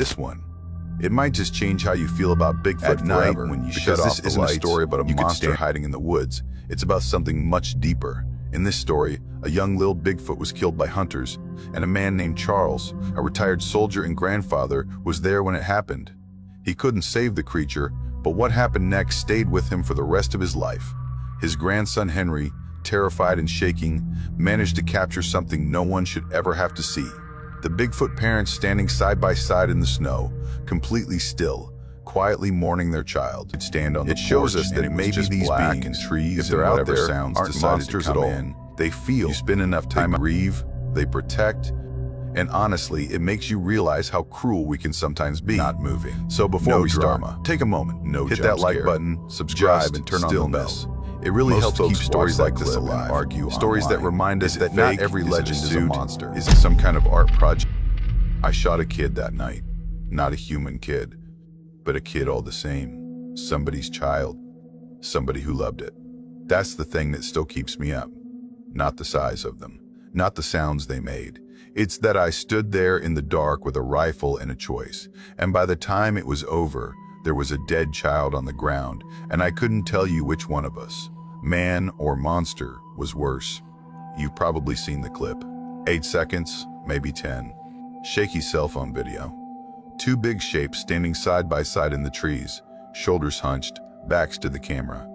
This one. It might just change how you feel about Bigfoot At night, forever, when you because shut off this the isn't lights, a story about a you could monster stand- hiding in the woods. It's about something much deeper. In this story, a young little Bigfoot was killed by hunters, and a man named Charles, a retired soldier and grandfather, was there when it happened. He couldn't save the creature, but what happened next stayed with him for the rest of his life. His grandson Henry, terrified and shaking, managed to capture something no one should ever have to see. The Bigfoot parents standing side by side in the snow, completely still, quietly mourning their child. It shows us that maybe these beings, trees, if they're out there, aren't monsters at all. They feel. You spend enough time, they grieve, they protect, and honestly, it makes you realize how cruel we can sometimes be. Not moving. So before No we start, drama. take a moment, hit jump that like scare. button, subscribe, and turn on the bell. It really Most helps keep folks stories watch like that this clip and alive. argue Stories that online. remind us Is it that not fake? every Is it legend a is a suit? monster. Is it some kind of art project? I shot a kid that night. Not a human kid, but a kid all the same. Somebody's child. Somebody who loved it. That's the thing that still keeps me up. Not the size of them. Not the sounds they made. It's that I stood there in the dark with a rifle and a choice. And by the time it was over, there was a dead child on the ground, and I couldn't tell you which one of us, man or monster, was worse. You've probably seen the clip. 8 seconds, maybe 10. Shaky cell phone video. Two big shapes standing side by side in the trees, shoulders hunched, backs to the camera.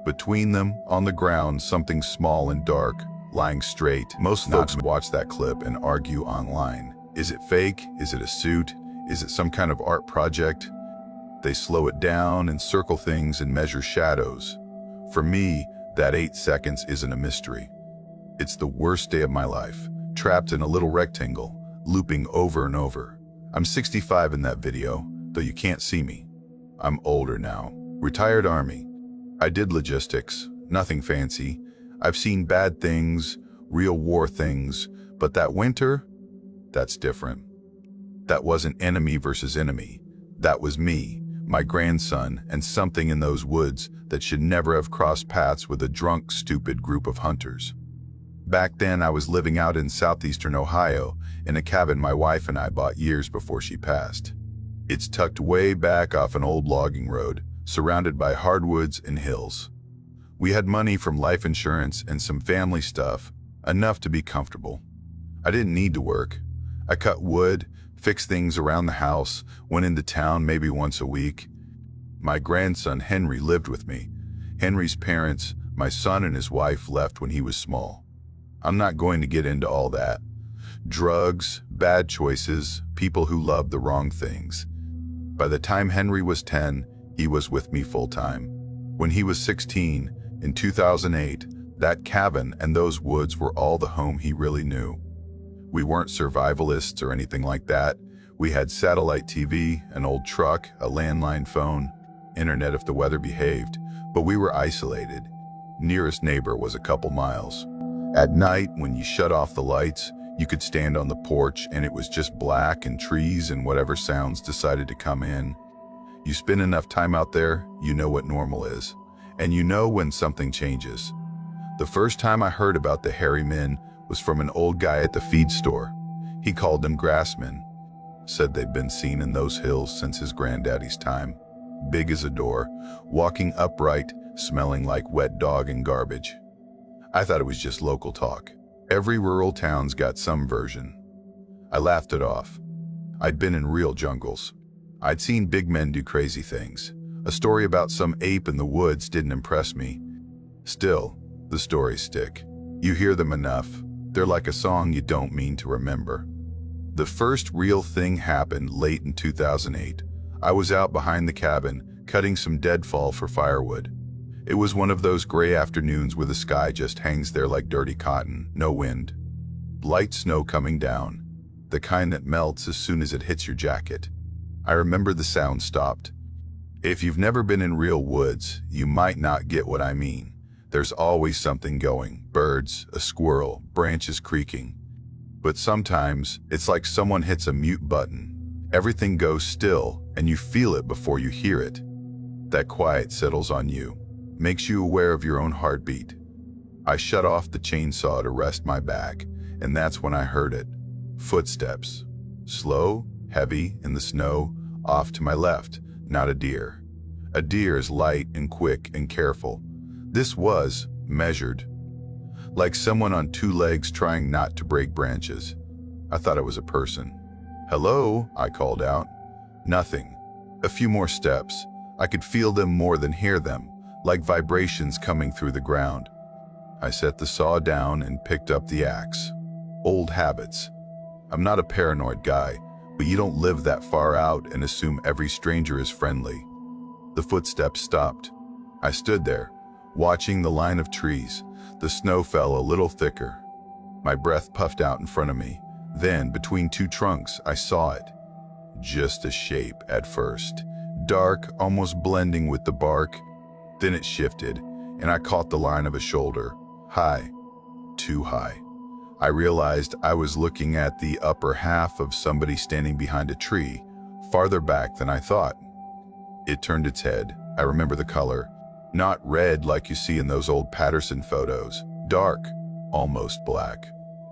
Between them, on the ground, something small and dark, lying straight. Most folks watch that clip and argue online. Is it fake? Is it a suit? Is it some kind of art project? They slow it down and circle things and measure shadows. For me, that 8 seconds isn't a mystery. It's the worst day of my life, trapped in a little rectangle, looping over and over. I'm 65 in that video, though you can't see me. I'm older now, retired Army. I did logistics, nothing fancy. I've seen bad things, real war things, but that winter, that's different. That wasn't enemy versus enemy. That was me, my grandson, and something in those woods that should never have crossed paths with a drunk, stupid group of hunters. Back then, I was living out in southeastern Ohio in a cabin my wife and I bought years before she passed. It's tucked way back off an old logging road, surrounded by hardwoods and hills. We had money from life insurance and some family stuff, enough to be comfortable. I didn't need to work. I cut wood, fixed things around the house, went into town maybe once a week. My grandson Henry lived with me. Henry's parents, my son and his wife, left when he was small. I'm not going to get into all that. Drugs, bad choices, people who loved the wrong things. By the time Henry was 10, he was with me full time. When he was 16, in 2008, that cabin and those woods were all the home he really knew. We weren't survivalists or anything like that. We had satellite TV, an old truck, a landline phone, internet if the weather behaved, but we were isolated. Nearest neighbor was a couple miles. At night, when you shut off the lights, you could stand on the porch and it was just black and trees and whatever sounds decided to come in. You spend enough time out there, you know what normal is. And you know when something changes. The first time I heard about the hairy men was from an old guy at the feed store. He called them grassmen. Said they'd been seen in those hills since his granddaddy's time. Big as a door, walking upright, smelling like wet dog and garbage. I thought it was just local talk. Every rural town's got some version. I laughed it off. I'd been in real jungles. I'd seen big men do crazy things. A story about some ape in the woods didn't impress me. Still, the stories stick. You hear them enough. They're like a song you don't mean to remember. The first real thing happened late in 2008. I was out behind the cabin, cutting some deadfall for firewood. It was one of those gray afternoons where the sky just hangs there like dirty cotton, no wind. Light snow coming down, the kind that melts as soon as it hits your jacket. I remember the sound stopped. If you've never been in real woods, you might not get what I mean. There's always something going, birds, a squirrel, branches creaking. But sometimes, it's like someone hits a mute button. Everything goes still, and you feel it before you hear it. That quiet settles on you, makes you aware of your own heartbeat. I shut off the chainsaw to rest my back, and that's when I heard it. Footsteps. Slow, heavy in the snow, off to my left, not a deer. A deer is light and quick and careful. This was measured, like someone on two legs trying not to break branches. I thought it was a person. "Hello," I called out. Nothing. A few more steps. I could feel them more than hear them, like vibrations coming through the ground. I set the saw down and picked up the axe. Old habits. I'm not a paranoid guy, but you don't live that far out and assume every stranger is friendly. The footsteps stopped. I stood there, watching the line of trees. The snow fell a little thicker. My breath puffed out in front of me. Then, between two trunks, I saw it. Just a shape at first. Dark, almost blending with the bark. Then it shifted, and I caught the line of a shoulder. High. Too high. I realized I was looking at the upper half of somebody standing behind a tree, farther back than I thought. It turned its head. I remember the color. Not red like you see in those old Patterson photos. Dark, almost black.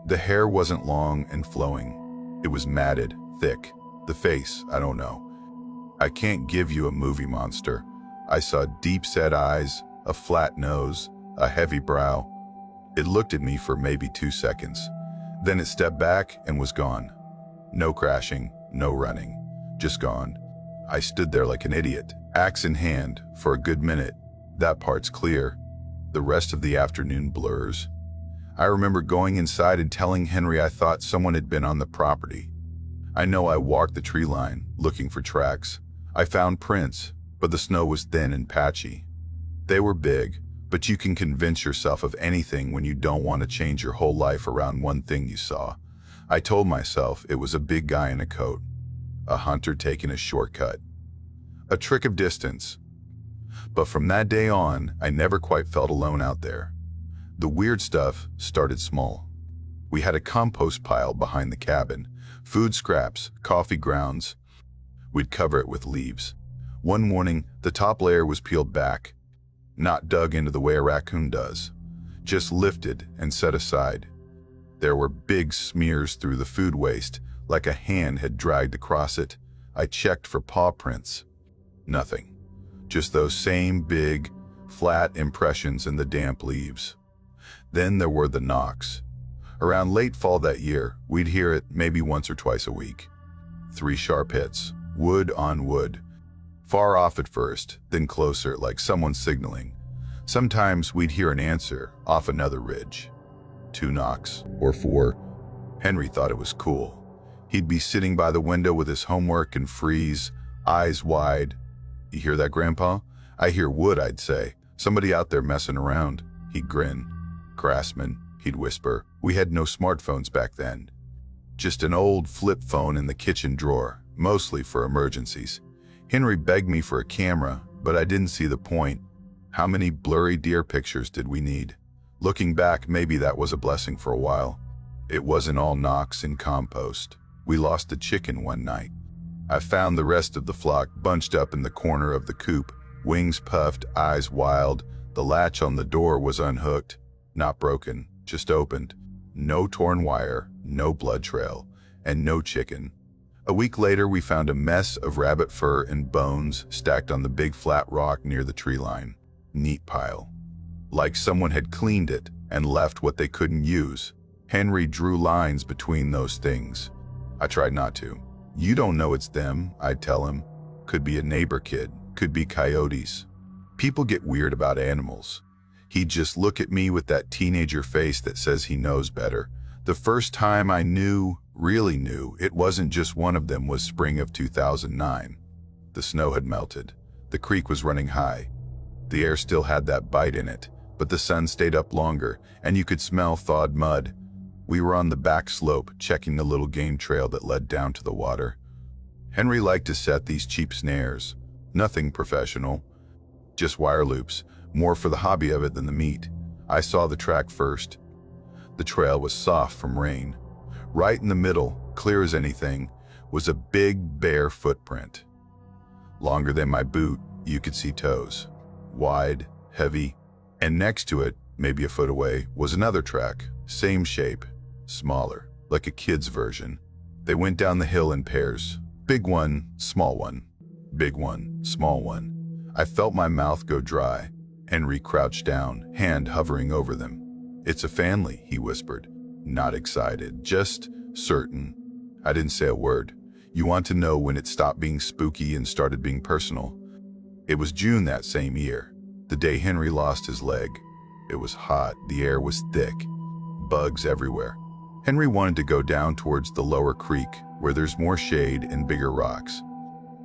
The hair wasn't long and flowing. It was matted, thick. The face, I don't know. I can't give you a movie monster. I saw deep-set eyes, a flat nose, a heavy brow. It looked at me for maybe 2 seconds. Then it stepped back and was gone. No crashing, no running. Just gone. I stood there like an idiot, axe in hand, for a good minute. That part's clear. The rest of the afternoon blurs. I remember going inside and telling Henry I thought someone had been on the property. I know I walked the tree line, looking for tracks. I found prints, but the snow was thin and patchy. They were big, but you can convince yourself of anything when you don't want to change your whole life around one thing you saw. I told myself it was a big guy in a coat, a hunter taking a shortcut, a trick of distance. But from that day on, I never quite felt alone out there. The weird stuff started small. We had a compost pile behind the cabin, food scraps, coffee grounds. We'd cover it with leaves. One morning, the top layer was peeled back, not dug into the way a raccoon does, just lifted and set aside. There were big smears through the food waste, like a hand had dragged across it. I checked for paw prints. Nothing. Just those same big, flat impressions in the damp leaves. Then there were the knocks. Around late fall that year, we'd hear it maybe once or twice a week. 3 sharp hits, wood on wood. Far off at first, then closer, like someone signaling. Sometimes we'd hear an answer off another ridge. 2 knocks, or 4. Henry thought it was cool. He'd be sitting by the window with his homework and freeze, eyes wide. "You hear that, Grandpa?" "I hear wood," I'd say. "Somebody out there messing around." He'd grin. "Craftsman," he'd whisper. We had no smartphones back then. Just an old flip phone in the kitchen drawer, mostly for emergencies. Henry begged me for a camera, but I didn't see the point. How many blurry deer pictures did we need? Looking back, maybe that was a blessing for a while. It wasn't all knocks and compost. We lost a chicken one night. I found the rest of the flock bunched up in the corner of the coop, wings puffed, eyes wild. The latch on the door was unhooked, not broken, just opened. No torn wire, no blood trail, and no chicken. A week later, we found a mess of rabbit fur and bones stacked on the big flat rock near the tree line. Neat pile. Like someone had cleaned it and left what they couldn't use. Henry drew lines between those things. I tried not to. "You don't know it's them," I'd tell him. Could be a neighbor kid, could be coyotes. People get weird about animals. He'd just look at me with that teenager face that says he knows better. The first time I knew, really knew, it wasn't just one of them was spring of 2009. The snow had melted. The creek was running high. The air still had that bite in it, but the sun stayed up longer, and you could smell thawed mud. We were on the back slope, checking the little game trail that led down to the water. Henry liked to set these cheap snares. Nothing professional. Just wire loops, more for the hobby of it than the meat. I saw the track first. The trail was soft from rain. Right in the middle, clear as anything, was a big bare footprint. Longer than my boot, you could see toes. Wide, heavy, and next to it, maybe a foot away, was another track, same shape, smaller, like a kid's version. They went down the hill in pairs, Big one, small one. Big one, small one. I felt my mouth go dry. Henry crouched down, hand hovering over them. "It's a family," he whispered. Not excited, just certain. I didn't say a word. You want to know when it stopped being spooky and started being personal? It was June that same year, the day Henry lost his leg. It was hot, the air was thick, bugs everywhere. Henry wanted to go down towards the lower creek, where there's more shade and bigger rocks.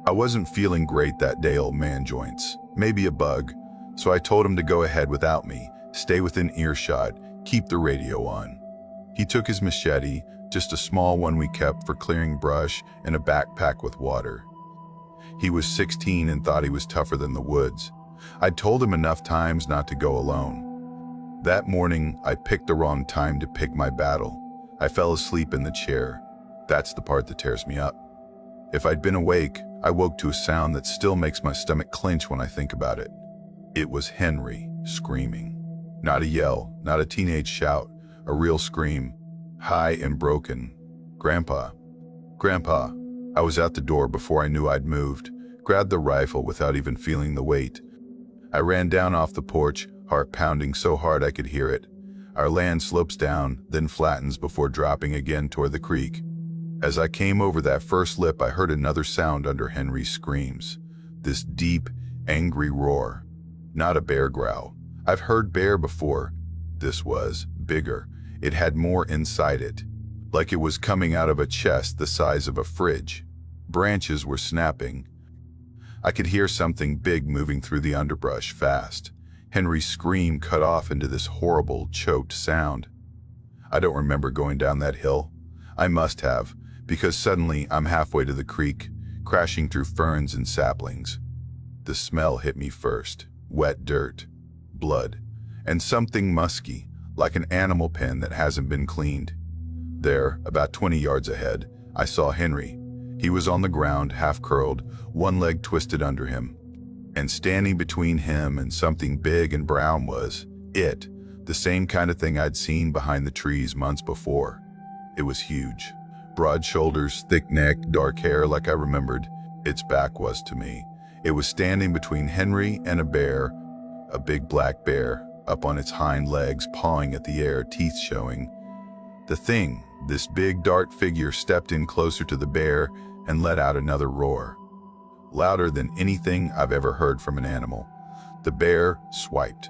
I wasn't feeling great that day, old man joints, maybe a bug, so I told him to go ahead without me, stay within earshot, keep the radio on. He took his machete, just a small one we kept for clearing brush, and a backpack with water. He was 16 and thought he was tougher than the woods. I'd told him enough times not to go alone. That morning, I picked the wrong time to pick my battle. I fell asleep in the chair. That's the part that tears me up. If I'd been awake, I woke to a sound that still makes my stomach clench when I think about it. It was Henry screaming. Not a yell, not a teenage shout, a real scream, high and broken. "Grandpa, Grandpa." I was out the door before I knew I'd moved, grabbed the rifle without even feeling the weight. I ran down off the porch, heart pounding so hard I could hear it. Our land slopes down, then flattens before dropping again toward the creek. As I came over that first lip, I heard another sound under Henry's screams. This deep, angry roar. Not a bear growl. I've heard bear before. This was bigger. It had more inside it, like it was coming out of a chest the size of a fridge. Branches were snapping. I could hear something big moving through the underbrush fast. Henry's scream cut off into this horrible, choked sound. I don't remember going down that hill. I must have, because suddenly I'm halfway to the creek, crashing through ferns and saplings. The smell hit me first. Wet dirt, blood, and something musky, like an animal pen that hasn't been cleaned. There, about 20 yards ahead, I saw Henry. He was on the ground, half curled, one leg twisted under him. And standing between him and something big and brown was it, the same kind of thing I'd seen behind the trees months before. It was huge. Broad shoulders, thick neck, dark hair like I remembered. Its back was to me. It was standing between Henry and a bear, a big black bear, up on its hind legs, pawing at the air, teeth showing. The thing, this big dark figure, stepped in closer to the bear and let out another roar. Louder than anything I've ever heard from an animal. The bear swiped.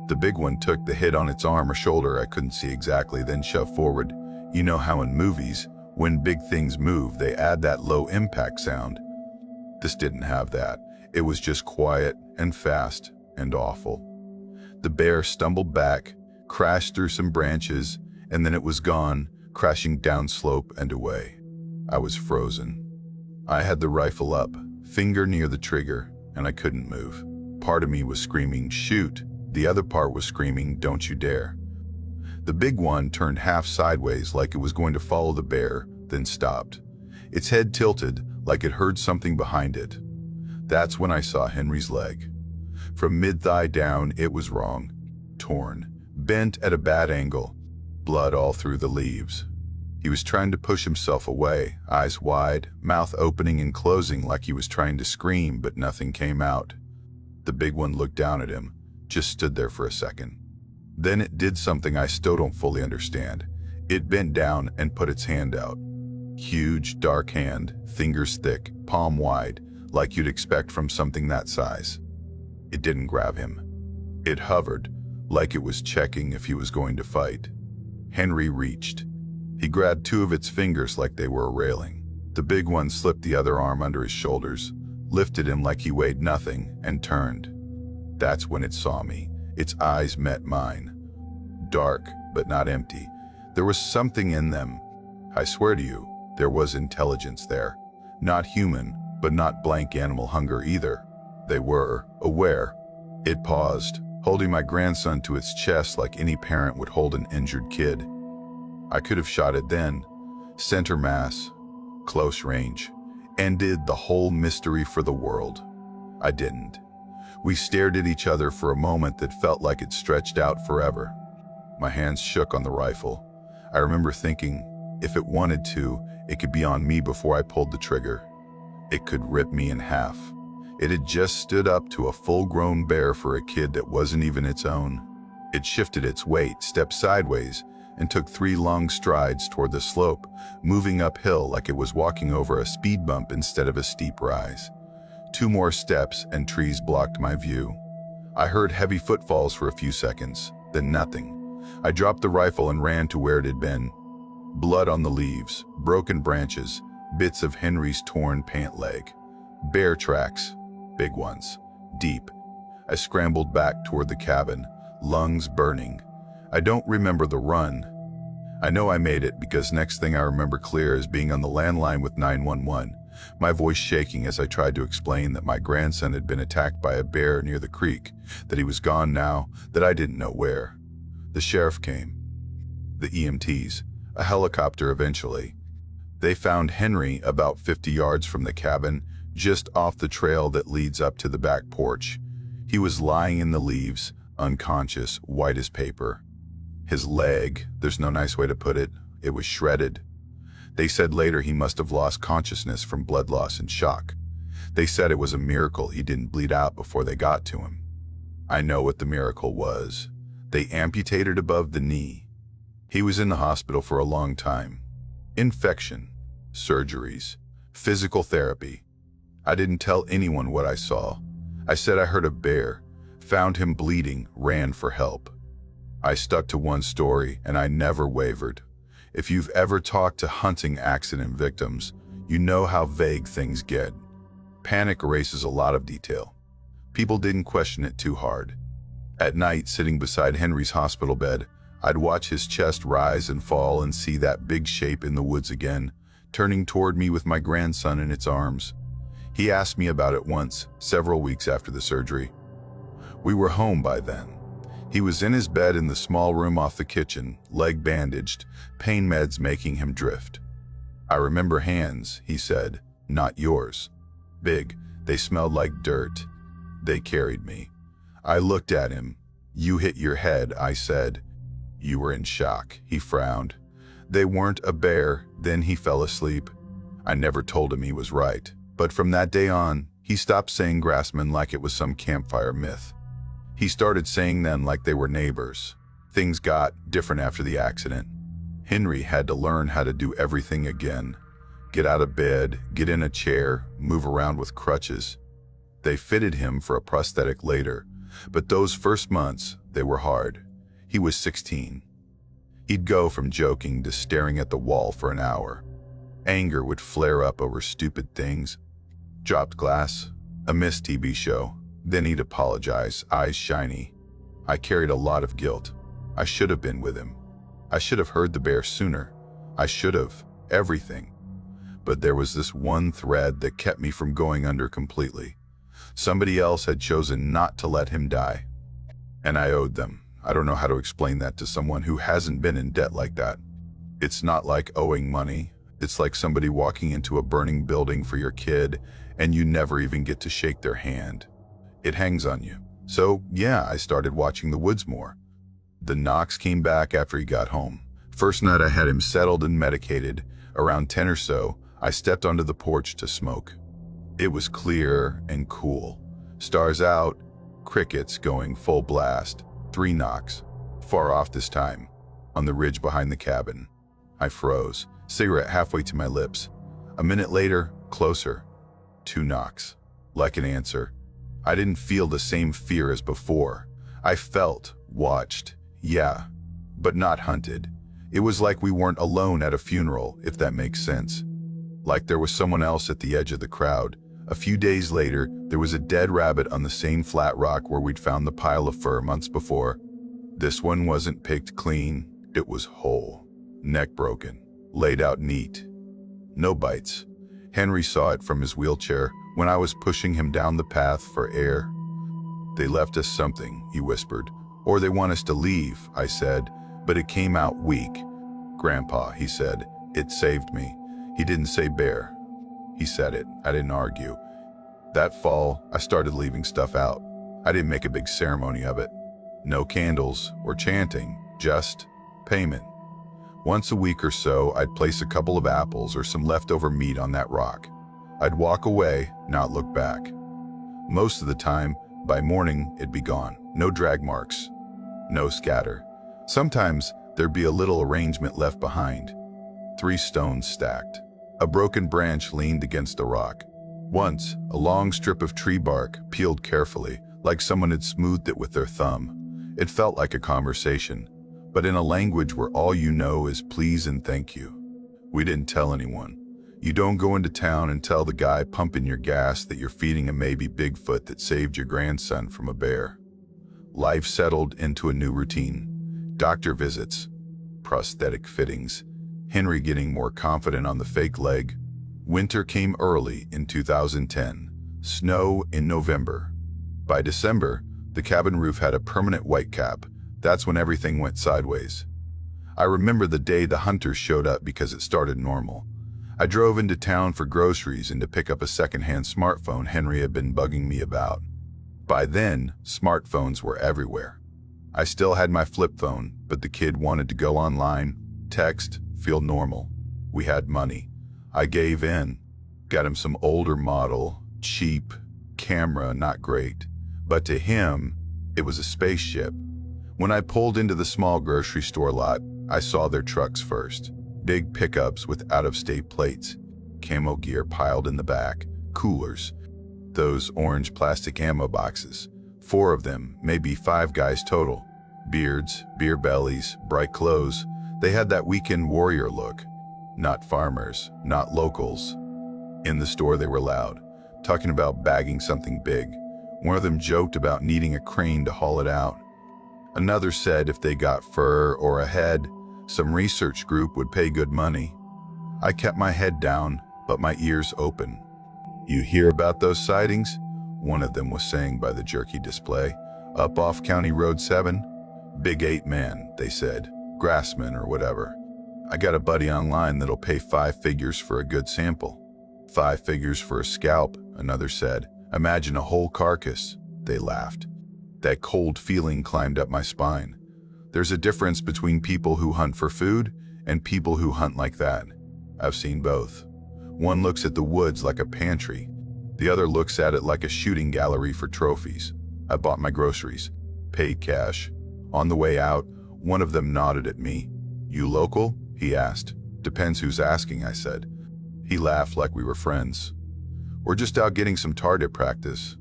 The big one took the hit on its arm or shoulder, I couldn't see exactly, then shoved forward. You know how in movies, when big things move, they add that low impact sound. This didn't have that. It was just quiet and fast and awful. The bear stumbled back, crashed through some branches, and then it was gone, crashing downslope and away. I was frozen. I had the rifle up, finger near the trigger, and I couldn't move. Part of me was screaming, "Shoot!" The other part was screaming, "Don't you dare!" The big one turned half sideways like it was going to follow the bear, then stopped. Its head tilted like it heard something behind it. That's when I saw Henry's leg. From mid-thigh down, it was wrong. Torn, bent at a bad angle, blood all through the leaves. He was trying to push himself away, eyes wide, mouth opening and closing like he was trying to scream, but nothing came out. The big one looked down at him, just stood there for a second. Then it did something I still don't fully understand. It bent down and put its hand out. Huge, dark hand, fingers thick, palm wide, like you'd expect from something that size. It didn't grab him. It hovered, like it was checking if he was going to fight. Henry reached. He grabbed two of its fingers like they were a railing. The big one slipped the other arm under his shoulders, lifted him like he weighed nothing, and turned. That's when it saw me. Its eyes met mine. Dark, but not empty. There was something in them. I swear to you, there was intelligence there. Not human, but not blank animal hunger either. They were aware. It paused, holding my grandson to its chest like any parent would hold an injured kid. I could have shot it then. Center mass, close range, ended the whole mystery for the world. I didn't. We stared at each other for a moment that felt like it stretched out forever. My hands shook on the rifle. I remember thinking, if it wanted to, it could be on me before I pulled the trigger. It could rip me in half. It had just stood up to a full-grown bear for a kid that wasn't even its own. It shifted its weight, stepped sideways, and took 3 long strides toward the slope, moving uphill like it was walking over a speed bump instead of a steep rise. 2 more steps and trees blocked my view. I heard heavy footfalls for a few seconds, then nothing. I dropped the rifle and ran to where it had been. Blood on the leaves, broken branches, bits of Henry's torn pant leg. Bear tracks, big ones, deep. I scrambled back toward the cabin, lungs burning. I don't remember the run. I know I made it because next thing I remember clear is being on the landline with 911, my voice shaking as I tried to explain that my grandson had been attacked by a bear near the creek, that he was gone now, that I didn't know where. The sheriff came. The EMTs. A helicopter eventually. They found Henry about 50 yards from the cabin, just off the trail that leads up to the back porch. He was lying in the leaves, unconscious, white as paper. His leg, there's no nice way to put it, it was shredded. They said later he must have lost consciousness from blood loss and shock. They said it was a miracle he didn't bleed out before they got to him. I know what the miracle was. They amputated above the knee. He was in the hospital for a long time. Infection, surgeries, physical therapy. I didn't tell anyone what I saw. I said I heard a bear, found him bleeding, ran for help. I stuck to one story and I never wavered. If you've ever talked to hunting accident victims, you know how vague things get. Panic erases a lot of detail. People didn't question it too hard. At night, sitting beside Henry's hospital bed, I'd watch his chest rise and fall and see that big shape in the woods again, turning toward me with my grandson in its arms. He asked me about it once, several weeks after the surgery. We were home by then. He was in his bed in the small room off the kitchen, leg bandaged, pain meds making him drift. I remember hands, he said, not yours. Big, they smelled like dirt. They carried me. I looked at him. You hit your head, I said. You were in shock, he frowned. They weren't a bear, then he fell asleep. I never told him he was right, but from that day on, he stopped saying grassmen like it was some campfire myth. He started saying them like they were neighbors. Things got different after the accident. Henry had to learn how to do everything again. Get out of bed, get in a chair, move around with crutches. They fitted him for a prosthetic later, but those first months, they were hard. He was 16. He'd go from joking to staring at the wall for an hour. Anger would flare up over stupid things. Dropped glass, a missed TV show. Then he'd apologize, eyes shiny. I carried a lot of guilt. I should have been with him. I should have heard the bear sooner. I should have, everything. But there was this one thread that kept me from going under completely. Somebody else had chosen not to let him die. And I owed them. I don't know how to explain that to someone who hasn't been in debt like that. It's not like owing money. It's like somebody walking into a burning building for your kid and you never even get to shake their hand. It hangs on you. So, yeah, I started watching the woods more. The knocks came back after he got home. First night I had him settled and medicated. Around 10 or so, I stepped onto the porch to smoke. It was clear and cool. Stars out, crickets going full blast. 3 knocks. Far off this time, on the ridge behind the cabin. I froze, cigarette halfway to my lips. A minute later, closer. 2 knocks. Like an answer. I didn't feel the same fear as before. I felt, watched, yeah, but not hunted. It was like we weren't alone at a funeral, if that makes sense. Like there was someone else at the edge of the crowd. A few days later, there was a dead rabbit on the same flat rock where we'd found the pile of fur months before. This one wasn't picked clean, it was whole. Neck broken, laid out neat. No bites. Henry saw it from his wheelchair when I was pushing him down the path for air. They left us something, he whispered. Or they want us to leave, I said, but it came out weak. Grandpa, he said, it saved me. He didn't say bear. He said it. I didn't argue. That fall, I started leaving stuff out. I didn't make a big ceremony of it. No candles or chanting, just payment. Once a week or so, I'd place a couple of apples or some leftover meat on that rock. I'd walk away, not look back. Most of the time, by morning, it'd be gone. No drag marks, no scatter. Sometimes there'd be a little arrangement left behind. 3 stones stacked. A broken branch leaned against a rock. Once, a long strip of tree bark peeled carefully, like someone had smoothed it with their thumb. It felt like a conversation, but in a language where all you know is please and thank you. We didn't tell anyone. You don't go into town and tell the guy pumping your gas that you're feeding a maybe Bigfoot that saved your grandson from a bear. Life settled into a new routine. Doctor visits, prosthetic fittings, Henry getting more confident on the fake leg. Winter came early in 2010, snow in November. By December, the cabin roof had a permanent white cap. That's when everything went sideways. I remember the day the hunters showed up because it started normal. I drove into town for groceries and to pick up a secondhand smartphone Henry had been bugging me about. By then, smartphones were everywhere. I still had my flip phone, but the kid wanted to go online, text, feel normal. We had money. I gave in. Got him some older model, cheap, camera not great. But to him, it was a spaceship. When I pulled into the small grocery store lot, I saw their trucks first. Big pickups with out-of-state plates, camo gear piled in the back, coolers, those orange plastic ammo boxes, 4 of them, maybe 5 guys total. Beards, beer bellies, bright clothes. They had that weekend warrior look. Not farmers, not locals. In the store they were loud, talking about bagging something big. One of them joked about needing a crane to haul it out. Another said if they got fur or a head, some research group would pay good money. I kept my head down, but my ears open. "You hear about those sightings?" one of them was saying by the jerky display. "Up off County Road 7? Big 8 man, they said. Grassman or whatever. I got a buddy online that'll pay 5 figures for a good sample." 5 figures for a scalp, another said. "Imagine a whole carcass." They laughed. That cold feeling climbed up my spine. There's a difference between people who hunt for food and people who hunt like that. I've seen both. One looks at the woods like a pantry. The other looks at it like a shooting gallery for trophies. I bought my groceries, paid cash. On the way out, one of them nodded at me. "You local?" he asked. "Depends who's asking," I said. He laughed like we were friends. "We're just out getting some target practice."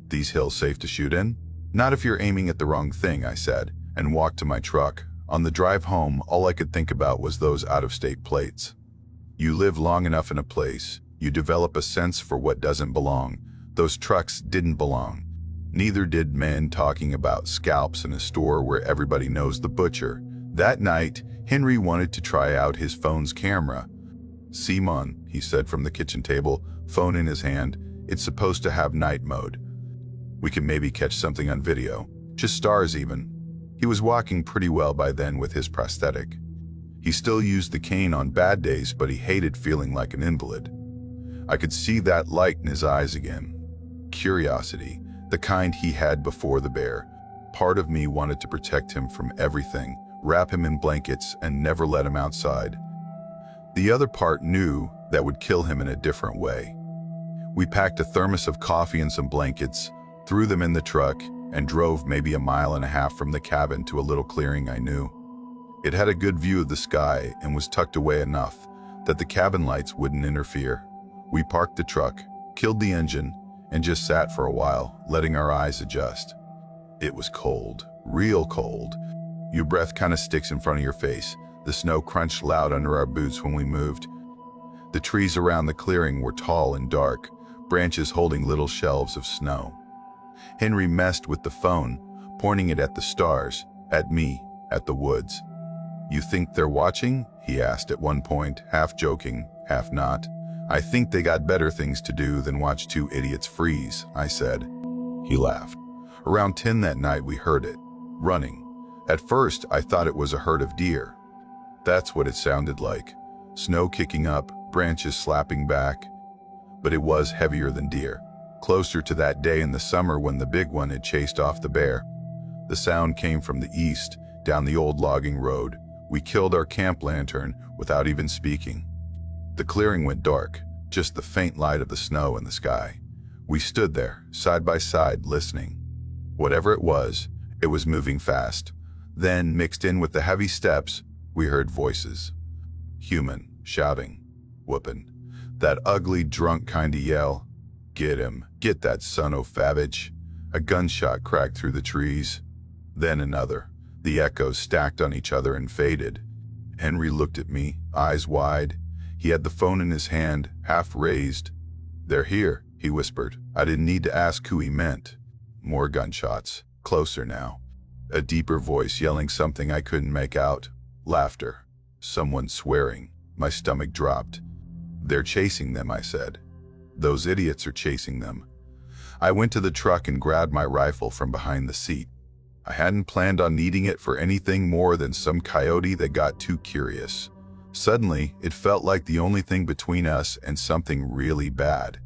"These hills safe to shoot in?" "Not if you're aiming at the wrong thing," I said, and walked to my truck. On the drive home, all I could think about was those out-of-state plates. You live long enough in a place, you develop a sense for what doesn't belong. Those trucks didn't belong. Neither did men talking about scalps in a store where everybody knows the butcher. That night, Henry wanted to try out his phone's camera. "Simon," he said from the kitchen table, phone in his hand, "it's supposed to have night mode. We can maybe catch something on video. Just stars even." He was walking pretty well by then with his prosthetic. He still used the cane on bad days, but he hated feeling like an invalid. I could see that light in his eyes again. Curiosity, the kind he had before the bear. Part of me wanted to protect him from everything, wrap him in blankets, and never let him outside. The other part knew that would kill him in a different way. We packed a thermos of coffee and some blankets, threw them in the truck, and drove maybe 1.5 miles from the cabin to a little clearing I knew. It had a good view of the sky and was tucked away enough that the cabin lights wouldn't interfere. We parked the truck, killed the engine, and just sat for a while, letting our eyes adjust. It was cold, real cold. Your breath kind of sticks in front of your face. The snow crunched loud under our boots when we moved. The trees around the clearing were tall and dark, branches holding little shelves of snow. Henry messed with the phone, pointing it at the stars, at me, at the woods. "You think they're watching?" he asked at one point, half joking, half not. "I think they got better things to do than watch 2 idiots freeze," I said. He laughed. Around 10 that night we heard it, running. At first I thought it was a herd of deer. That's what it sounded like. Snow kicking up, branches slapping back. But it was heavier than deer. Closer to that day in the summer when the big one had chased off the bear. The sound came from the east, down the old logging road. We killed our camp lantern without even speaking. The clearing went dark. just the faint light of the snow in the sky. We stood there, side by side, listening. Whatever it was moving fast. Then, mixed in with the heavy steps, we heard voices. Human, shouting, whooping. That ugly, drunk kind of yell. Get him, get that son o' Favage. A gunshot cracked through the trees. Then another. The echoes stacked on each other and faded. Henry looked at me, eyes wide. He had the phone in his hand, half raised. They're here, he whispered. I didn't need to ask who he meant. More gunshots, closer now. A deeper voice yelling something I couldn't make out. Laughter. Someone swearing. My stomach dropped. They're chasing them, I said. Those idiots are chasing them. I went to the truck and grabbed my rifle from behind the seat. I hadn't planned on needing it for anything more than some coyote that got too curious. Suddenly, it felt like the only thing between us and something really bad.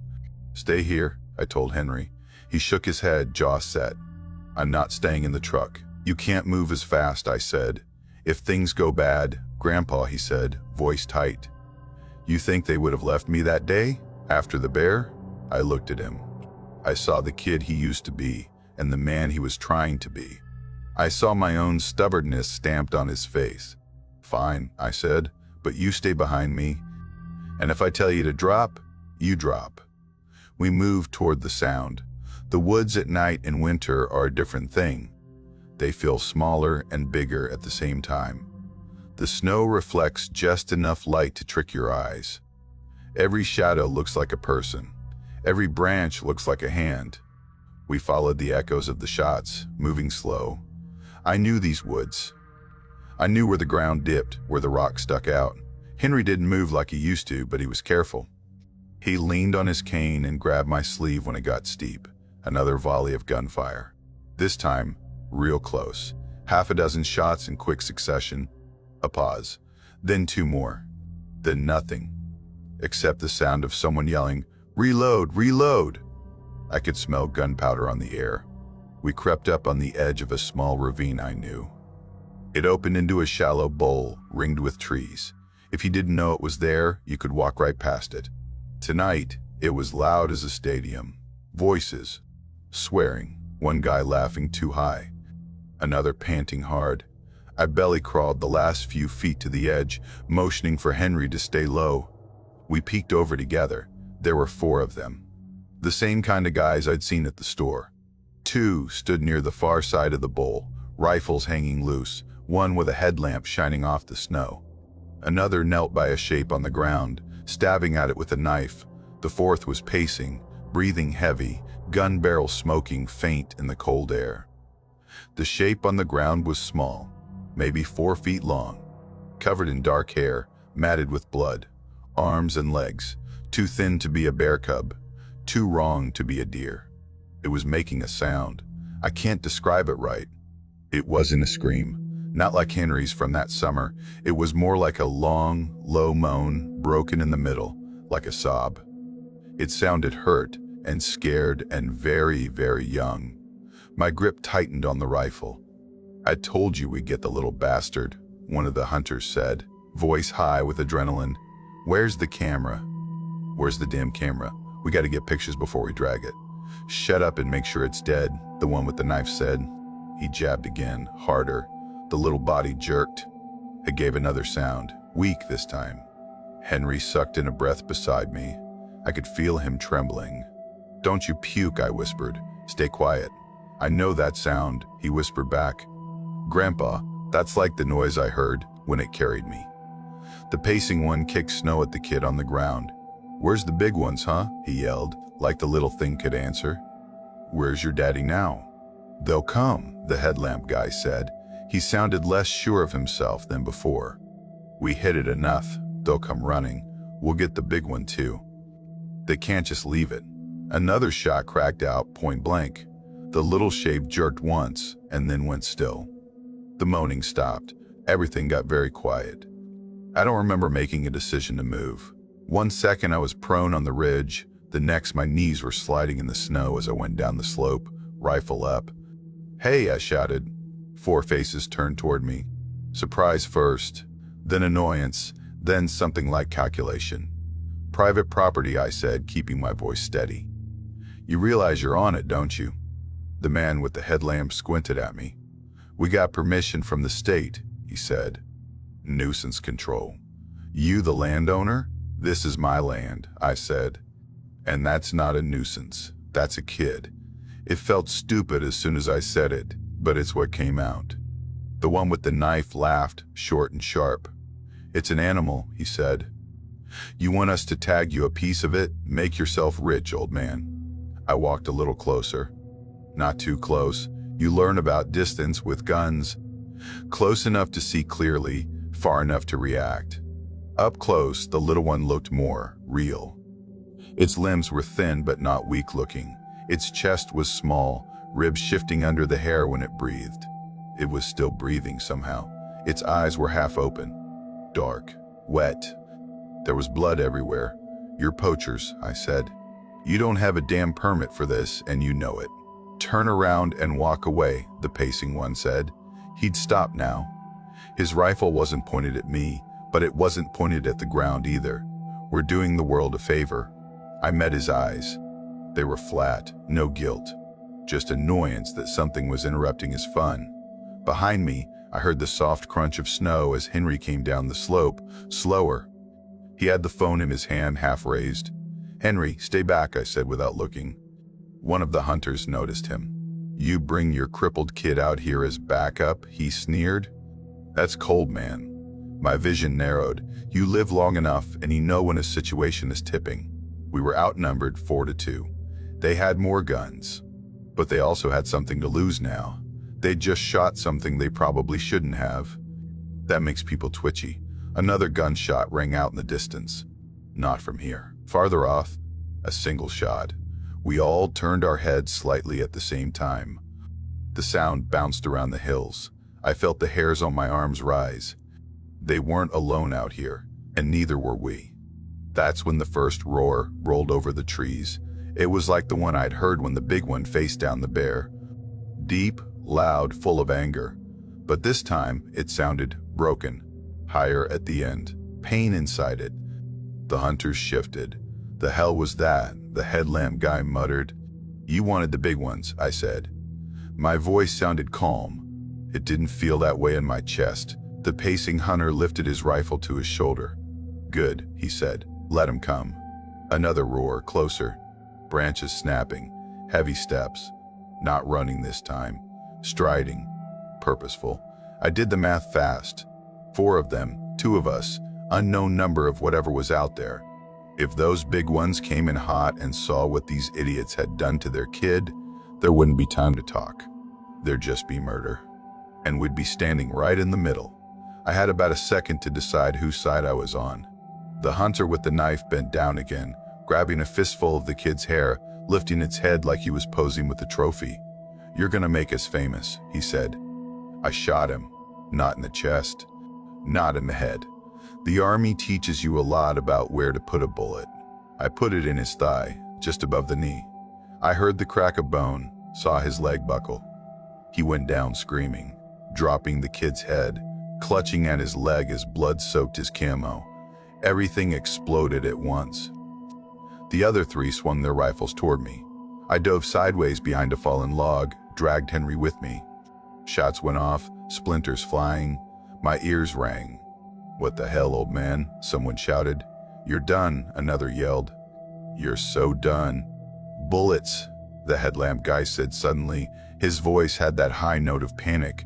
Stay here, I told Henry. He shook his head, jaw set. I'm not staying in the truck. You can't move as fast, I said. If things go bad, Grandpa, he said, voice tight. You think they would have left me that day, after the bear? I looked at him. I saw the kid he used to be, and the man he was trying to be. I saw my own stubbornness stamped on his face. Fine, I said, but you stay behind me. And if I tell you to drop, you drop. We moved toward the sound. The woods at night in winter are a different thing. They feel smaller and bigger at the same time. The snow reflects just enough light to trick your eyes. Every shadow looks like a person. Every branch looks like a hand. We followed the echoes of the shots, moving slow. I knew these woods. I knew where the ground dipped, where the rock stuck out. Henry didn't move like he used to, but he was careful. He leaned on his cane and grabbed my sleeve when it got steep. Another volley of gunfire. This time, real close. Half a dozen shots in quick succession. A pause. Then two more. Then nothing. Except the sound of someone yelling, "Reload! Reload!" I could smell gunpowder on the air. We crept up on the edge of a small ravine I knew. It opened into a shallow bowl, ringed with trees. If you didn't know it was there, you could walk right past it. Tonight, it was loud as a stadium. Voices. Swearing. One guy laughing too high. Another panting hard. I belly crawled the last few feet to the edge, motioning for Henry to stay low. We peeked over together. There were 4 of them. The same kind of guys I'd seen at the store. 2 stood near the far side of the bowl, rifles hanging loose, one with a headlamp shining off the snow. Another knelt by a shape on the ground, stabbing at it with a knife. The 4th was pacing, breathing heavy, gun barrel smoking faint in the cold air. The shape on the ground was small, maybe 4 feet long, covered in dark hair, matted with blood, arms and legs, too thin to be a bear cub, too wrong to be a deer. It was making a sound. I can't describe it right. It wasn't a scream, not like Henry's from that summer. It was more like a long, low moan, broken in the middle, like a sob. It sounded hurt and scared and very, very young. My grip tightened on the rifle. "I told you we'd get the little bastard," one of the hunters said, voice high with adrenaline. "Where's the camera?" "Where's the damn camera? We gotta get pictures before we drag it." "Shut up and make sure it's dead," the one with the knife said. He jabbed again, harder. The little body jerked. It gave another sound, weak this time. Henry sucked in a breath beside me. I could feel him trembling. "Don't you puke," I whispered. "Stay quiet." "I know that sound," he whispered back. "Grandpa, that's like the noise I heard when it carried me." The pacing one kicked snow at the kid on the ground. "Where's the big ones, huh?" he yelled, like the little thing could answer. "Where's your daddy now?" "They'll come," the headlamp guy said. He sounded less sure of himself than before. "We hit it enough. They'll come running. We'll get the big one too. They can't just leave it." Another shot cracked out, point blank. The little shape jerked once and then went still. The moaning stopped. Everything got very quiet. I don't remember making a decision to move. One second I was prone on the ridge. The next my knees were sliding in the snow as I went down the slope, rifle up. "Hey," I shouted. 4 faces turned toward me. Surprise first, then annoyance, then something like calculation. Private property, I said, keeping my voice steady. You realize you're on it, don't you? The man with the headlamp squinted at me. We got permission from the state, he said. Nuisance control. You the landowner? This is my land, I said. And that's not a nuisance. That's a kid. It felt stupid as soon as I said it, but it's what came out. The one with the knife laughed, short and sharp. It's an animal, he said. You want us to tag you a piece of it? Make yourself rich, old man. I walked a little closer. Not too close. You learn about distance with guns. Close enough to see clearly, far enough to react. Up close, the little one looked more real. Its limbs were thin but not weak-looking. Its chest was small, ribs shifting under the hair when it breathed. It was still breathing somehow. Its eyes were half open. Dark. Wet. There was blood everywhere. You're poachers, I said. You don't have a damn permit for this, and you know it. Turn around and walk away, the pacing one said. He'd stop now. His rifle wasn't pointed at me, but it wasn't pointed at the ground either. We're doing the world a favor. I met his eyes. They were flat, no guilt. Just annoyance that something was interrupting his fun. Behind me, I heard the soft crunch of snow as Henry came down the slope, slower. He had the phone in his hand, half raised. Henry, stay back, I said without looking. One of the hunters noticed him. You bring your crippled kid out here as backup, he sneered. That's cold, man. My vision narrowed. You live long enough and you know when a situation is tipping. We were outnumbered 4-2. They had more guns, but they also had something to lose now. They'd just shot something they probably shouldn't have. That makes people twitchy. Another gunshot rang out in the distance. Not from here. Farther off, a single shot. We all turned our heads slightly at the same time. The sound bounced around the hills. I felt the hairs on my arms rise. They weren't alone out here, and neither were we. That's when the first roar rolled over the trees. It was like the one I'd heard when the big one faced down the bear. Deep, loud, full of anger. But this time, it sounded broken, higher at the end, pain inside it. The hunters shifted. The hell was that? The headlamp guy muttered. You wanted the big ones, I said. My voice sounded calm. It didn't feel that way in my chest. The pacing hunter lifted his rifle to his shoulder. Good, he said. Let him come. Another roar, closer. Branches snapping. Heavy steps. Not running this time. Striding. Purposeful. I did the math fast. 4 of them, 2 of us, unknown number of whatever was out there. If those big ones came in hot and saw what these idiots had done to their kid, there wouldn't be time to talk. There'd just be murder. And we'd be standing right in the middle. I had about a second to decide whose side I was on. The hunter with the knife bent down again, grabbing a fistful of the kid's hair, lifting its head like he was posing with a trophy. You're gonna make us famous, he said. I shot him. Not in the chest. Not in the head. The army teaches you a lot about where to put a bullet. I put it in his thigh, just above the knee. I heard the crack of bone, saw his leg buckle. He went down screaming, dropping the kid's head, clutching at his leg as blood soaked his camo. Everything exploded at once. The other 3 swung their rifles toward me. I dove sideways behind a fallen log, dragged Henry with me. Shots went off, splinters flying. My ears rang. What the hell, old man? Someone shouted. You're done, another yelled. You're so done. Bullets, the headlamp guy said suddenly. His voice had that high note of panic.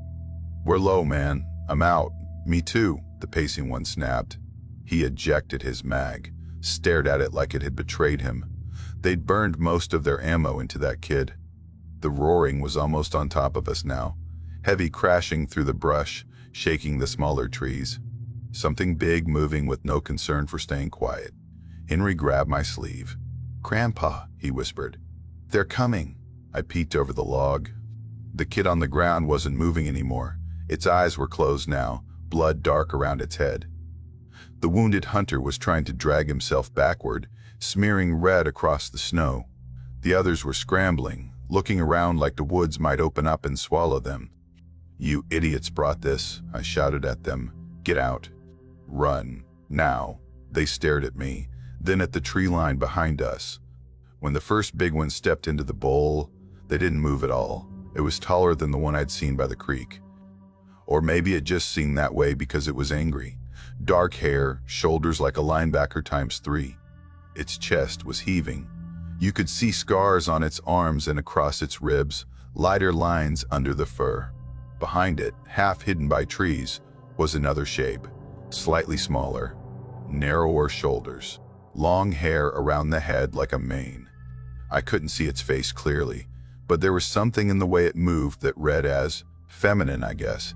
We're low, man. I'm out. Me too, the pacing one snapped. He ejected his mag, stared at it like it had betrayed him. They'd burned most of their ammo into that kid. The roaring was almost on top of us now, heavy crashing through the brush, shaking the smaller trees. Something big moving with no concern for staying quiet. Henry grabbed my sleeve. Grandpa, he whispered. They're coming. I peeked over the log. The kid on the ground wasn't moving anymore. Its eyes were closed now, blood dark around its head. The wounded hunter was trying to drag himself backward, smearing red across the snow. The others were scrambling, looking around like the woods might open up and swallow them. You idiots brought this, I shouted at them. Get out. Run. Now. They stared at me. then at the tree line behind us. When the first big one stepped into the bowl, they didn't move at all. It was taller than the one I'd seen by the creek. Or maybe it just seemed that way because it was angry. Dark hair, shoulders like a linebacker times 3. Its chest was heaving. You could see scars on its arms and across its ribs, lighter lines under the fur. Behind it, half hidden by trees, was another shape, slightly smaller, narrower shoulders, long hair around the head like a mane. I couldn't see its face clearly, but there was something in the way it moved that read as feminine, I guess.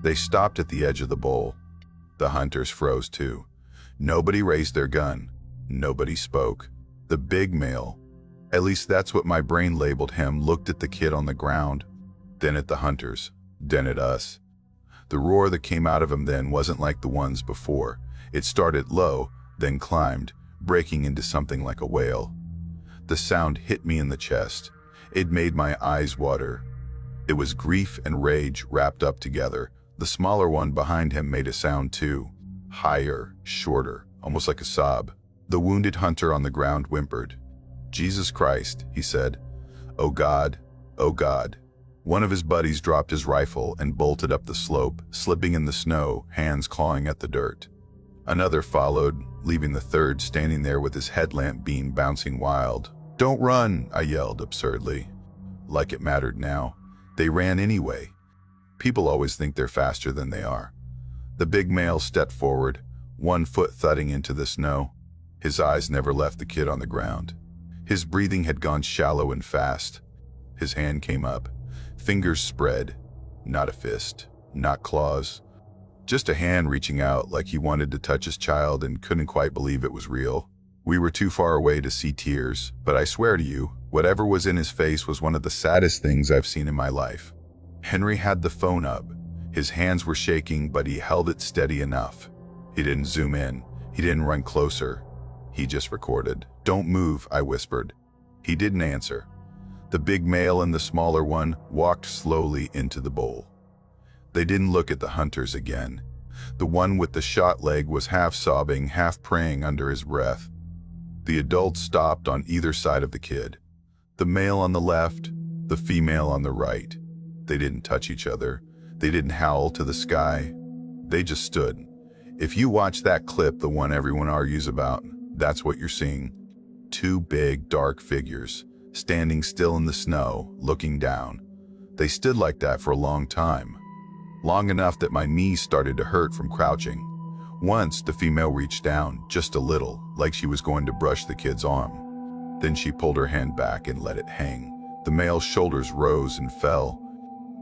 They stopped at the edge of the bowl. The hunters froze too. Nobody raised their gun. Nobody spoke. The big male, at least that's what my brain labeled him, looked at the kid on the ground, then at the hunters, then at us. The roar that came out of him then wasn't like the ones before. It started low, then climbed, breaking into something like a wail. The sound hit me in the chest. It made my eyes water. It was grief and rage wrapped up together. The smaller one behind him made a sound too, higher, shorter, almost like a sob. The wounded hunter on the ground whimpered. "Jesus Christ," he said. "Oh God, oh God." One of his buddies dropped his rifle and bolted up the slope, slipping in the snow, hands clawing at the dirt. Another followed, leaving the third standing there with his headlamp beam bouncing wild. "Don't run," I yelled absurdly. Like it mattered now. They ran anyway. People always think they're faster than they are. The big male stepped forward, one foot thudding into the snow. His eyes never left the kid on the ground. His breathing had gone shallow and fast. His hand came up, fingers spread, not a fist, not claws. Just a hand reaching out like he wanted to touch his child and couldn't quite believe it was real. We were too far away to see tears, but I swear to you, whatever was in his face was one of the saddest things I've seen in my life. Henry had the phone up. His hands were shaking, but he held it steady enough. He didn't zoom in. He didn't run closer. He just recorded. "Don't move," I whispered. He didn't answer. The big male and the smaller one walked slowly into the bowl. They didn't look at the hunters again. The one with the shot leg was half sobbing, half praying under his breath. The adults stopped on either side of the kid. The male on the left, the female on the right. They didn't touch each other. They didn't howl to the sky. They just stood. If you watch that clip, the one everyone argues about, that's what you're seeing. Two big, dark figures, standing still in the snow, looking down. They stood like that for a long time. Long enough that my knees started to hurt from crouching. Once, the female reached down, just a little, like she was going to brush the kid's arm. Then she pulled her hand back and let it hang. The male's shoulders rose and fell.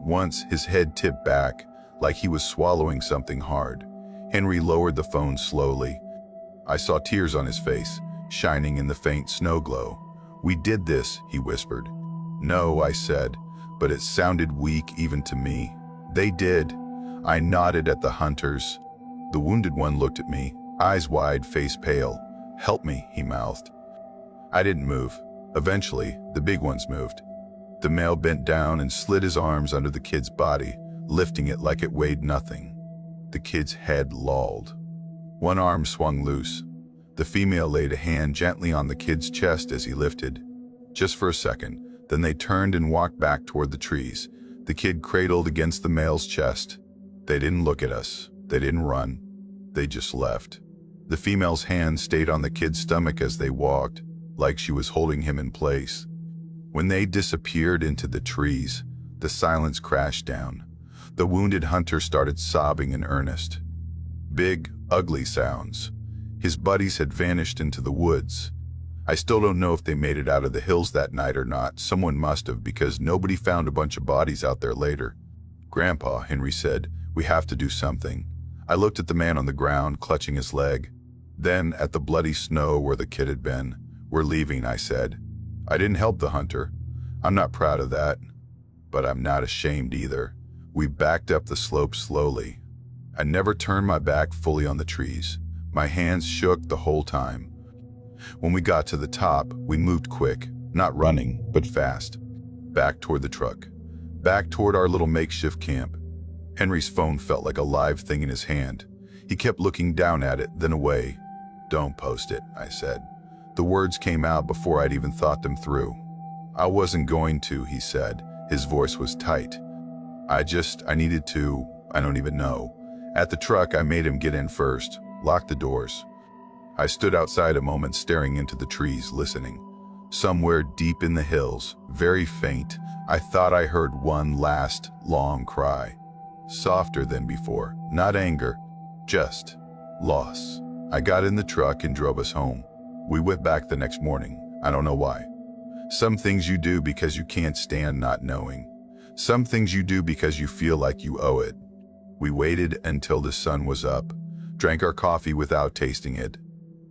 Once, his head tipped back, like he was swallowing something hard. Henry lowered the phone slowly. I saw tears on his face, shining in the faint snow glow. "We did this," he whispered. "No," I said, but it sounded weak even to me. "They did." I nodded at the hunters. The wounded one looked at me, eyes wide, face pale. "Help me," he mouthed. I didn't move. Eventually, the big ones moved. The male bent down and slid his arms under the kid's body, lifting it like it weighed nothing. The kid's head lolled. One arm swung loose. The female laid a hand gently on the kid's chest as he lifted. Just for a second, then they turned and walked back toward the trees, the kid cradled against the male's chest. They didn't look at us. They didn't run. They just left. The female's hand stayed on the kid's stomach as they walked, like she was holding him in place. When they disappeared into the trees, the silence crashed down. The wounded hunter started sobbing in earnest. Big, ugly sounds. His buddies had vanished into the woods. I still don't know if they made it out of the hills that night or not. Someone must have, because nobody found a bunch of bodies out there later. "Grandpa," Henry said, "we have to do something." I looked at the man on the ground, clutching his leg. Then at the bloody snow where the kid had been. "We're leaving," I said. I didn't help the hunter. I'm not proud of that, but I'm not ashamed either. We backed up the slope slowly. I never turned my back fully on the trees. My hands shook the whole time. When we got to the top, we moved quick, not running, but fast. Back toward the truck. Back toward our little makeshift camp. Henry's phone felt like a live thing in his hand. He kept looking down at it, then away. Don't post it, I said. The words came out before I'd even thought them through. I wasn't going to, he said. His voice was tight. I needed to, I don't even know. At the truck, I made him get in first, locked the doors. I stood outside a moment staring into the trees, listening. Somewhere deep in the hills, very faint, I thought I heard one last, long cry. Softer than before, not anger, just loss. I got in the truck and drove us home. We went back the next morning. I don't know why. Some things you do because you can't stand not knowing. Some things you do because you feel like you owe it. We waited until the sun was up, drank our coffee without tasting it,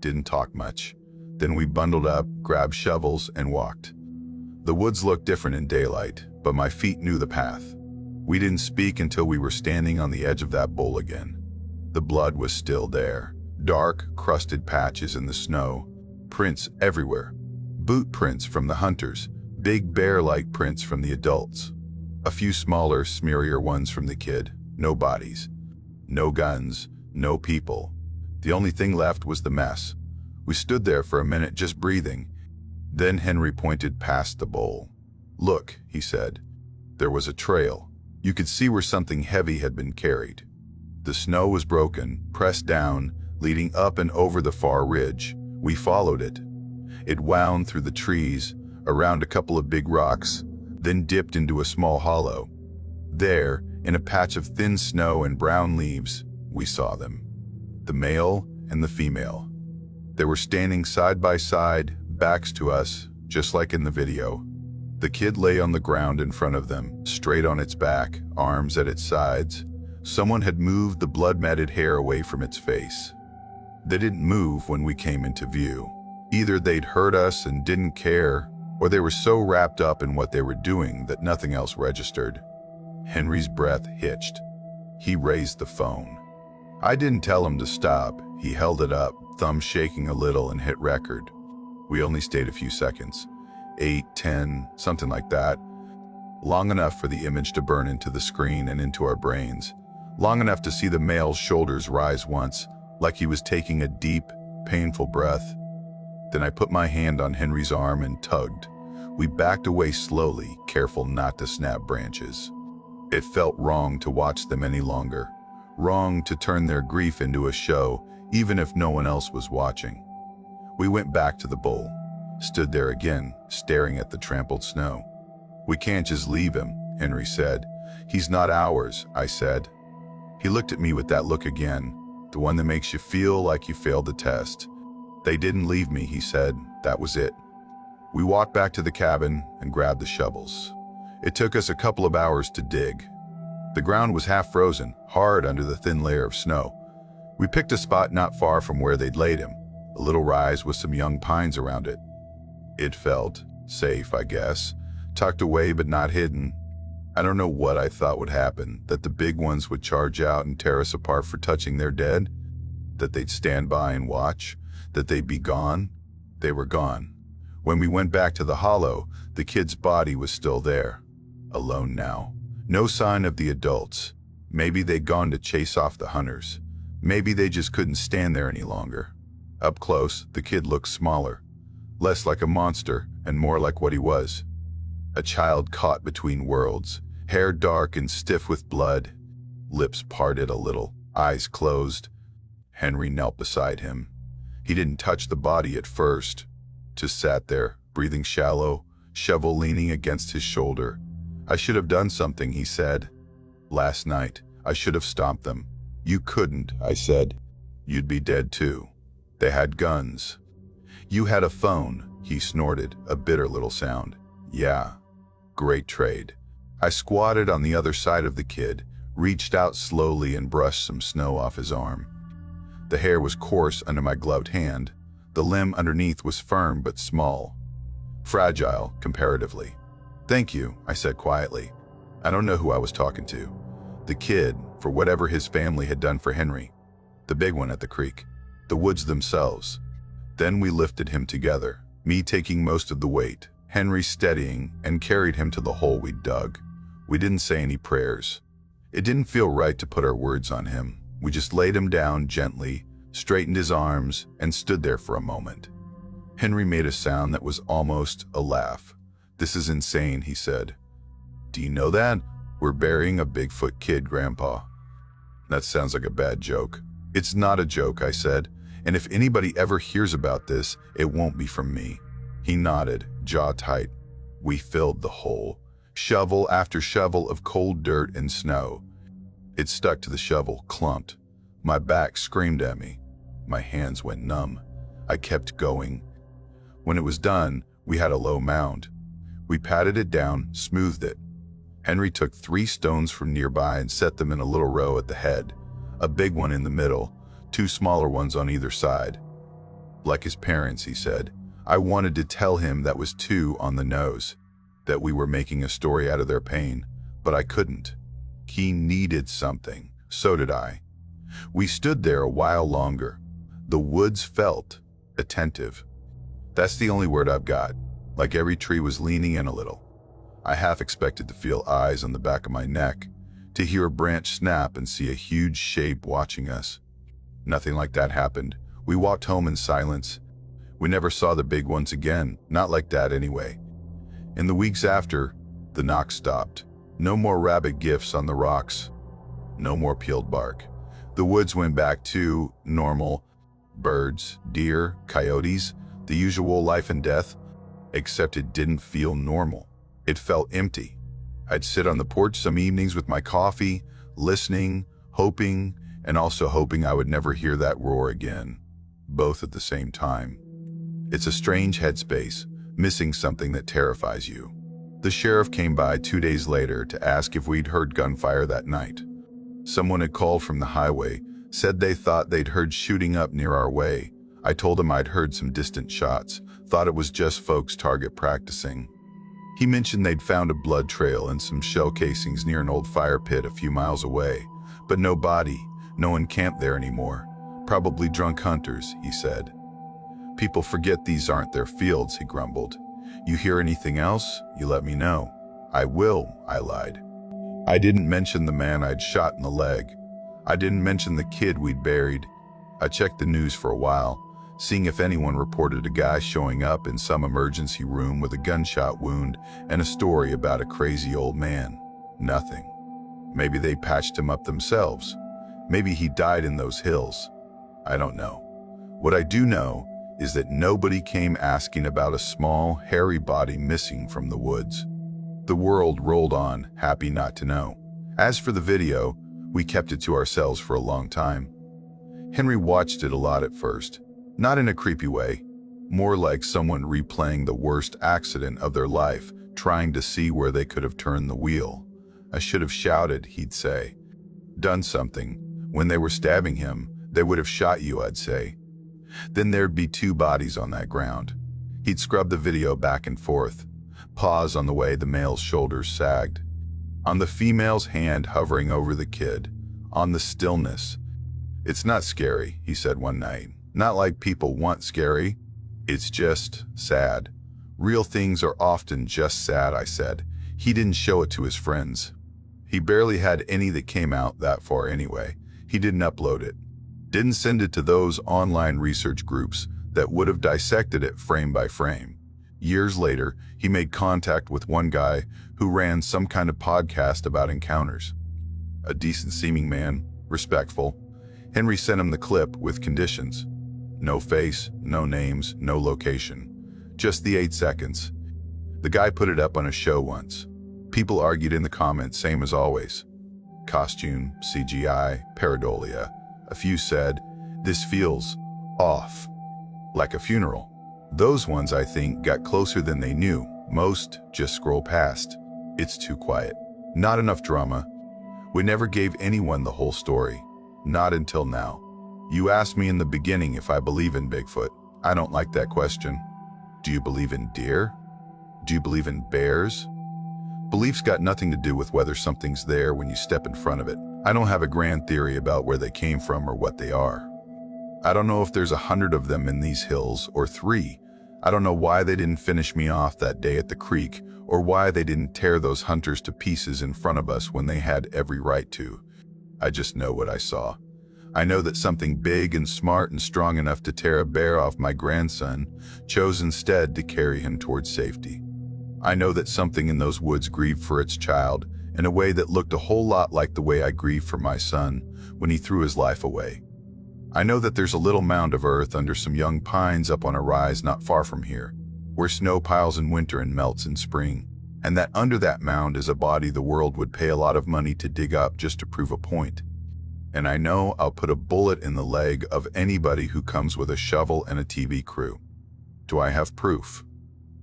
didn't talk much. Then we bundled up, grabbed shovels, and walked. The woods looked different in daylight, but my feet knew the path. We didn't speak until we were standing on the edge of that bowl again. The blood was still there. Dark, crusted patches in the snow. Prints everywhere. Boot prints from the hunters. Big bear-like prints from the adults. A few smaller, smearier ones from the kid. No bodies. No guns. No people. The only thing left was the mess. We stood there for a minute just breathing. Then Henry pointed past the bowl. Look, he said. There was a trail. You could see where something heavy had been carried. The snow was broken, pressed down, leading up and over the far ridge. We followed it. It wound through the trees, around a couple of big rocks, then dipped into a small hollow. There, in a patch of thin snow and brown leaves, we saw them. The male and the female. They were standing side by side, backs to us, just like in the video. The kid lay on the ground in front of them, straight on its back, arms at its sides. Someone had moved the blood-matted hair away from its face. They didn't move when we came into view. Either they'd heard us and didn't care, or they were so wrapped up in what they were doing that nothing else registered. Henry's breath hitched. He raised the phone. I didn't tell him to stop. He held it up, thumb shaking a little, and hit record. We only stayed a few seconds. 8, 10, something like that. Long enough for the image to burn into the screen and into our brains. Long enough to see the male's shoulders rise once, like he was taking a deep, painful breath. Then I put my hand on Henry's arm and tugged. We backed away slowly, careful not to snap branches. It felt wrong to watch them any longer. Wrong to turn their grief into a show, even if no one else was watching. We went back to the bowl, stood there again, staring at the trampled snow. We can't just leave him, Henry said. He's not ours, I said. He looked at me with that look again, the one that makes you feel like you failed the test. They didn't leave me, he said. That was it. We walked back to the cabin and grabbed the shovels. It took us a couple of hours to dig. The ground was half frozen, hard under the thin layer of snow. We picked a spot not far from where they'd laid him, a little rise with some young pines around it. It felt safe, I guess, tucked away but not hidden. I don't know what I thought would happen, that the big ones would charge out and tear us apart for touching their dead, that they'd stand by and watch, that they'd be gone. They were gone. When we went back to the hollow, the kid's body was still there, alone now. No sign of the adults. Maybe they'd gone to chase off the hunters. Maybe they just couldn't stand there any longer. Up close, the kid looked smaller, less like a monster and more like what he was. A child caught between worlds, hair dark and stiff with blood, lips parted a little, eyes closed. Henry knelt beside him. He didn't touch the body at first, just sat there, breathing shallow, shovel leaning against his shoulder. I should have done something, he said. Last night, I should have stopped them. You couldn't, I said. You'd be dead too. They had guns. You had a phone, he snorted, a bitter little sound. Yeah, great trade. I squatted on the other side of the kid, reached out slowly and brushed some snow off his arm. The hair was coarse under my gloved hand. The limb underneath was firm but small. Fragile, comparatively. Thank you, I said quietly. I don't know who I was talking to. The kid, for whatever his family had done for Henry. The big one at the creek. The woods themselves. Then we lifted him together, me taking most of the weight, Henry steadying, and carried him to the hole we'd dug. We didn't say any prayers. It didn't feel right to put our words on him. We just laid him down gently, straightened his arms, and stood there for a moment. Henry made a sound that was almost a laugh. "This is insane," he said. "Do you know that? We're burying a Bigfoot kid, Grandpa." "That sounds like a bad joke." "It's not a joke," I said, "and if anybody ever hears about this, it won't be from me." He nodded, jaw tight. We filled the hole, shovel after shovel of cold dirt and snow. It stuck to the shovel, clumped. My back screamed at me. My hands went numb. I kept going. When it was done, we had a low mound. We patted it down, smoothed it. Henry took 3 stones from nearby and set them in a little row at the head, a big one in the middle, 2 smaller ones on either side. Like his parents, he said. I wanted to tell him that was too on the nose, that we were making a story out of their pain, but I couldn't. He needed something, so did I. We stood there a while longer. The woods felt attentive. That's the only word I've got. Like every tree was leaning in a little. I half expected to feel eyes on the back of my neck, to hear a branch snap and see a huge shape watching us. Nothing like that happened. We walked home in silence. We never saw the big ones again, not like that anyway. In the weeks after, the knocks stopped. No more rabbit gifts on the rocks. No more peeled bark. The woods went back to normal. Birds, deer, coyotes, the usual life and death, except it didn't feel normal. It felt empty. I'd sit on the porch some evenings with my coffee, listening, hoping, and also hoping I would never hear that roar again, both at the same time. It's a strange headspace, missing something that terrifies you. The sheriff came by 2 days later to ask if we'd heard gunfire that night. Someone had called from the highway, said they thought they'd heard shooting up near our way. I told him I'd heard some distant shots, thought it was just folks target practicing. He mentioned they'd found a blood trail and some shell casings near an old fire pit a few miles away, but no body, no one camped there anymore. Probably drunk hunters, he said. People forget these aren't their fields, he grumbled. You hear anything else, you let me know. I will, I lied. I didn't mention the man I'd shot in the leg. I didn't mention the kid we'd buried. I checked the news for a while, seeing if anyone reported a guy showing up in some emergency room with a gunshot wound and a story about a crazy old man. Nothing. Maybe they patched him up themselves. Maybe he died in those hills. I don't know. What I do know is that nobody came asking about a small, hairy body missing from the woods. The world rolled on, happy not to know. As for the video, we kept it to ourselves for a long time. Henry watched it a lot at first, not in a creepy way, more like someone replaying the worst accident of their life, trying to see where they could have turned the wheel. I should have shouted, he'd say. Done something. When they were stabbing him, they would have shot you, I'd say. Then there'd be 2 bodies on that ground. He'd scrub the video back and forth, pause on the way the male's shoulders sagged, on the female's hand hovering over the kid, on the stillness. It's not scary, he said one night. Not like people want scary. It's just sad. Real things are often just sad, I said. He didn't show it to his friends. He barely had any that came out that far anyway. He didn't upload it. Didn't send it to those online research groups that would have dissected it frame by frame. Years later, he made contact with one guy who ran some kind of podcast about encounters. A decent-seeming man, respectful. Henry sent him the clip with conditions. No face, no names, no location. Just the 8 seconds. The guy put it up on a show once. People argued in the comments, same as always. Costume, CGI, pareidolia. A few said, this feels off, like a funeral. Those ones, I think, got closer than they knew. Most just scroll past. It's too quiet. Not enough drama. We never gave anyone the whole story. Not until now. You asked me in the beginning if I believe in Bigfoot. I don't like that question. Do you believe in deer? Do you believe in bears? Belief's got nothing to do with whether something's there when you step in front of it. I don't have a grand theory about where they came from or what they are. I don't know if there's 100 of them in these hills or 3. I don't know why they didn't finish me off that day at the creek or why they didn't tear those hunters to pieces in front of us when they had every right to. I just know what I saw. I know that something big and smart and strong enough to tear a bear off my grandson chose instead to carry him towards safety. I know that something in those woods grieved for its child in a way that looked a whole lot like the way I grieve for my son when he threw his life away. I know that there's a little mound of earth under some young pines up on a rise not far from here, where snow piles in winter and melts in spring, and that under that mound is a body the world would pay a lot of money to dig up just to prove a point. And I know I'll put a bullet in the leg of anybody who comes with a shovel and a TV crew. Do I have proof?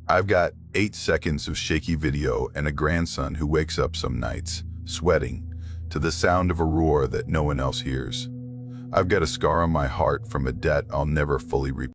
I've got 8 seconds of shaky video and a grandson who wakes up some nights, sweating, to the sound of a roar that no one else hears. I've got a scar on my heart from a debt I'll never fully repay.